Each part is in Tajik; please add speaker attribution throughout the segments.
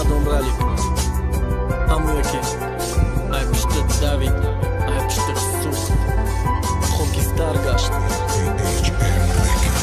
Speaker 1: کدام رلی همون که ای پشت دوید ای پشت سوخت خاکستر گشت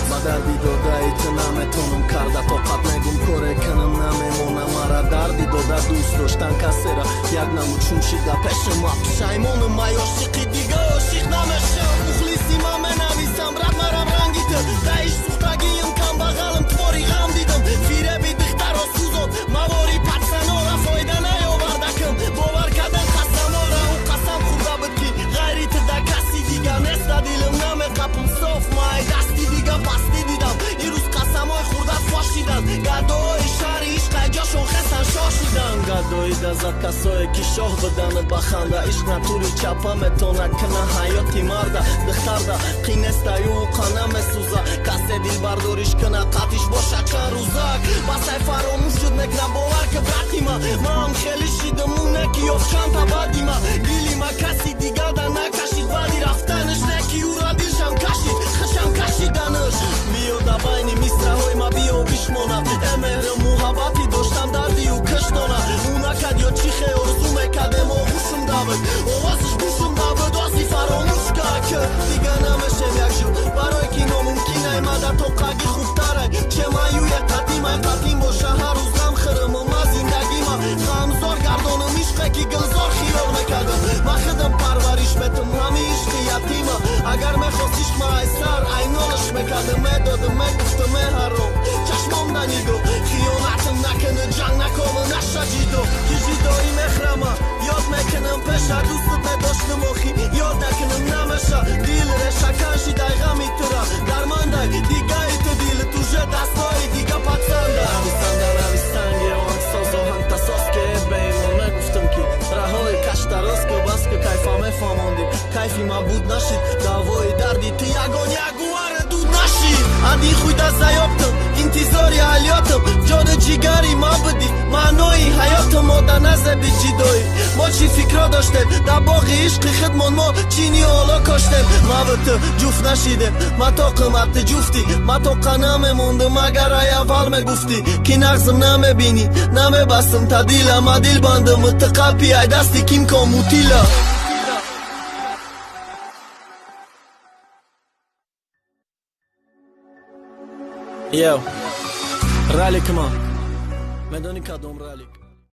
Speaker 1: با دردی داده ایت نمیتونم کرده طاقت نگم کاره کنم نمیمونم مرا دردی داده دوست داشتن کسی را یک نمو چون شیده پیش ما پشیمانم ما عاشقی دیگه عاشق نمیشم مخلصی ما منویسم رد مرم رنگیده دایش سوختگیم کم بغلم تواری غم دیدم فیره بی دختر و سوزم مواری پتسنا را فایده نیاوردکم باور کردن قسم ها را و قسم خورده بود که غیریت ده کسی دیگه نیست دیلم نمی قپم صاف مای دستی دیگه پستی دیدم این روز قسم های خورده فاشیدن گردهای شهری عشق جاشون خستن شاشیدن گردهای دزد کسایی که شاه بدن بخنده عشق نطوری چپا میتونه کنه حیاتی مرده دخترده قینسته یو قنه میسوزه کسی دیل بردارش کنه قطیش باشه چند روزک بسای فراموش شد نگرم باور که برتی ما هم خیلی شیدم اونه که یافت چند تا بدی ما دیلی ما کسی دیگر در نکشید بدی رفتنش نکی او را دیلشم کشید خشم کشیدنش میاده بینی میسره های ما بیا بیشمانم امهر محبتی داشتم دردی و کشتانم اونه کد یا چی خیلی ارزو میکده ما خوشم دابد آوازش گوشم دابد آسی فراموش که دیگه نمیشم یک جو برای که ناممکنه ما در توقعی خوبتره چه مایوی قدیم باشه هر روز غم خرم و ما زندگی ما غمزار گردانم عشقه که گلزار خیال میکردم ما خودم پرورش میتم همی عشق یتیمه اگر میخواست عشق ما ای سر اینالش میکردم میدادم میگفتم هرم چشمام دنیگو خیانتم نکنه جنگ نکنه نشه جیدو که جیدایی میخرمه یاد میکنم پیشه دوستت نداشتم آخی یاد نکنم نمیشه دیل رشکن شیده غمی تره درمانده دیگه ایت دیل توشه دستای دیگه پتسنده نویستن یه آنگ ساز و هنگ تساز که بیمون نگفتم که رهای کش دراز که بس که کیفا میفهماندی کیفی ما بود نشید دوای دردی تی یگان یگوار دود نشید اندی خوی دست زیابتم انتظاری حالیاتم جاد جیگری ما بدی معنای حیاتم آده نزه بی جیدایی ما چی فکر داشتیم در باقی عشق خدمان ما چینی حالا کاشتیم ما به تو جفت نشیده ما تا قیمت جفتی ما تا قنم مونده مگر ای اول میگفتی که نغزم نمیبینی نمیبستم تا دیلم ما دیل بندم متقبی ای دستی کم کن موتیلا یو رالیک ما میدونی کدام رالیک